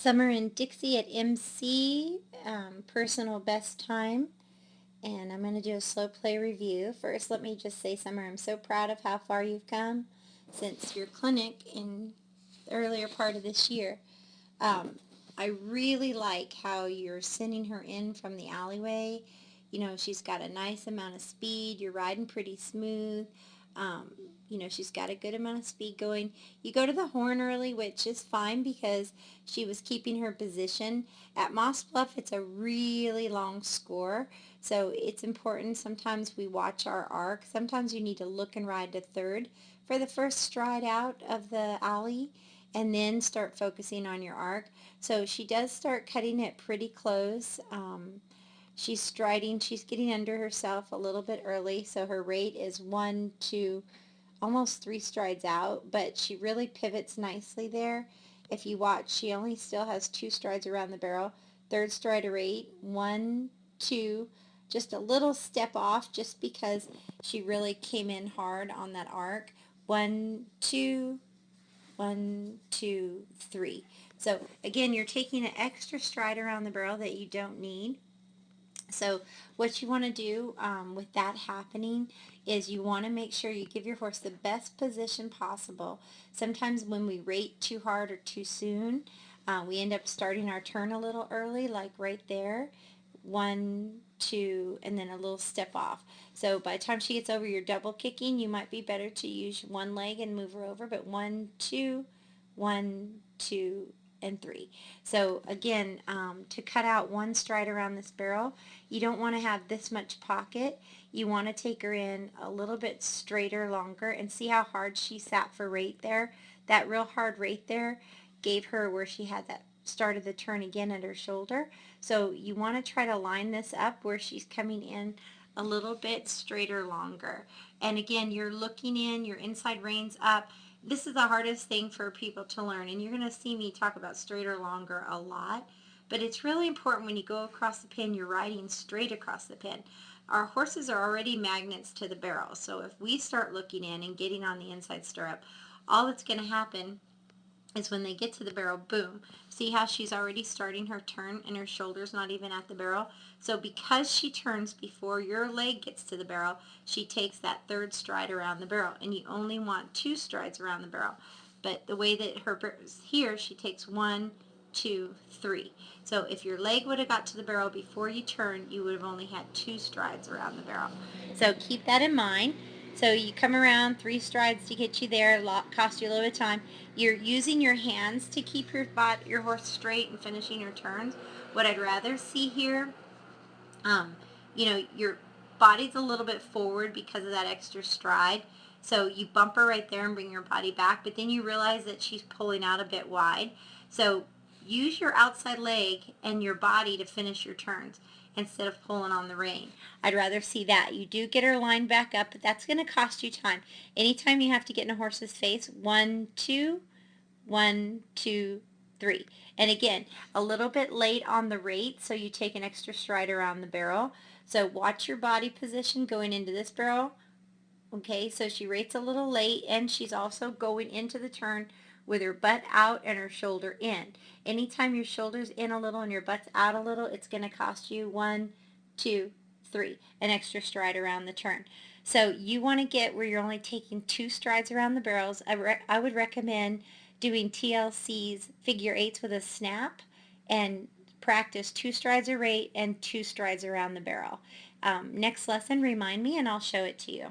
Summer and Dixie at MC, personal best time. And I'm going to do a slow play review. First, let me just say, Summer, I'm so proud of how far you've come since your clinic in the earlier part of this year. Um, I really like how you're sending her in from the alleyway. You know, she's got a nice amount of speed. You're riding pretty smooth. Um, she's got a good amount of speed going. You go to the horn early, which is fine because she was keeping her position. At Moss Bluff, it's a really long score, so it's important. Sometimes we watch our arc. Sometimes you need to look and ride to third for the first stride out of the alley and then start focusing on your arc. So she does start cutting it pretty close. She's striding, she's getting under herself a little bit early, so her rate is 1, 2, almost 3 strides out, but she really pivots nicely there. If you watch, she only still has 2 strides around the barrel. Third stride of rate, 1, 2, just a little step off just because she really came in hard on that arc. 1, 2, 1, 2, 3. So again, you're taking an extra stride around the barrel that you don't need. So what you want to do with that happening is you want to make sure you give your horse the best position possible. Sometimes when we rate too hard or too soon, we end up starting our turn a little early, like right there. 1, 2, and then a little step off. So by the time she gets over your double kicking, you might be better to use one leg and move her over, but 1, 2, 1, 2, and 3. So again, to cut out 1 stride around this barrel, you don't want to have this much pocket. You want to take her in a little bit straighter, longer, and see how hard she sat for rate there. That real hard rate there gave her where she had that start of the turn again at her shoulder. So you want to try to line this up where she's coming in a little bit straighter, longer. And again, you're looking in, your inside reins up. This is the hardest thing for people to learn, and you're going to see me talk about straighter, longer a lot. But it's really important when you go across the pin, you're riding straight across the pin. Our horses are already magnets to the barrel, so if we start looking in and getting on the inside stirrup, all that's going to happen is when they get to the barrel, boom. See how she's already starting her turn and her shoulder's not even at the barrel? So because she turns before your leg gets to the barrel, she takes that third stride around the barrel, and you only want 2 strides around the barrel. But the way that her is here, she takes 1, 2, 3. So if your leg would have got to the barrel before you turned, you would have only had 2 strides around the barrel. So keep that in mind. So you come around 3 strides to get you there, cost you a little bit of time. You're using your hands to keep your horse straight and finishing your turns. What I'd rather see here, your body's a little bit forward because of that extra stride. So you bump her right there and bring your body back, but then you realize that she's pulling out a bit wide. So use your outside leg and your body to finish your turns instead of pulling on the rein. I'd rather see that. You do get her lined back up, but that's going to cost you time. Anytime you have to get in a horse's face, 1, 2, 1, 2, 3. And again, a little bit late on the rate, so you take an extra stride around the barrel. So watch your body position going into this barrel. Okay, so she rates a little late, and she's also going into the turn with her butt out and her shoulder in. Anytime your shoulder's in a little and your butt's out a little, it's going to cost you 1, 2, 3, an extra stride around the turn. So you want to get where you're only taking 2 strides around the barrels. I would recommend doing TLC's figure eights with a snap and practice 2 strides a rate and 2 strides around the barrel. Next lesson, remind me and I'll show it to you.